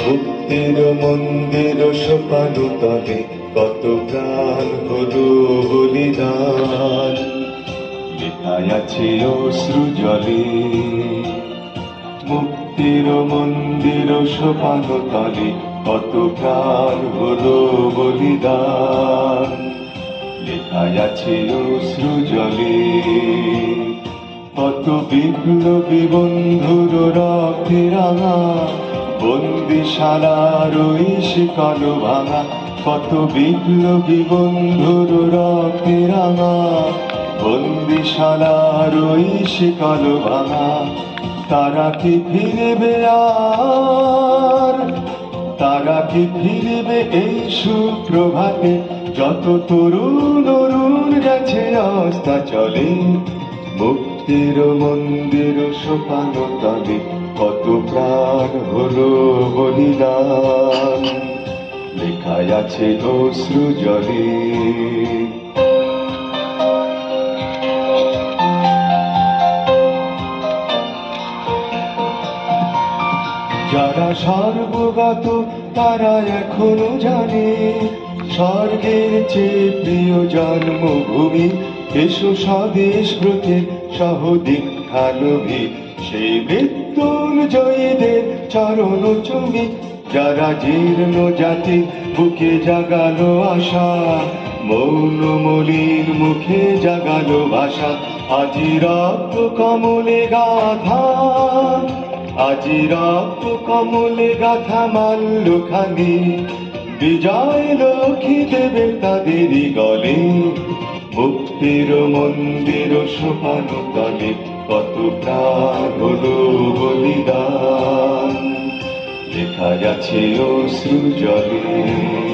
মুক্তির মন্দির সোপান তলে কত প্রাণ হলো বলিদান, লেখায় আছে অশ্রু জলে। মুক্তির মন্দির সোপান তলে কত প্রাণ হলো বলিদান, লেখায় আছে অশ্রু জলে। কত বিপ্লবী বন্ধুর রক্তে রাঙা বন্দিশালার ওই শিকল ভাঙা, কত বিপ্লবী বন্ধুর রক্তে রাঙা বন্দিশালার ওই শিকল ভাঙা। তারা কি ফিরবে আর, তারা কি ফিরবে এই সুপ্রভাতে, যত তরুণ অরুণ গেছে আস্থা চলে। মুক্তির মন্দির সোপান তলে কত প্রাণ হলো বলিদান, লেখায় আছে অশ্রু জলে। যারা সর্বগত তারা এখনো জানে স্বর্গের চেয়ে প্রিয় জন্মভূমি। এসো স্বদেশ ব্রতের সহদীক্ষালোভী, সেই মৃত্যুঞ্জয়ীদের চরণ চুমি। যারা জীর্ণ জাতি বুকে জাগালো আশা, মৌন মলিন মুখে জাগালো ভাষা। আজি রক্ত কমলে গাথা, আজি রক্ত কমলে গাথা মাল্যখানি, বিজয় লক্ষ্মী দেবে তাদেরই গলে। মুক্তির মন্দির সোপান তলে কত প্রাণ হলো বলিদান, লেখায় আছে অশ্রু জলে।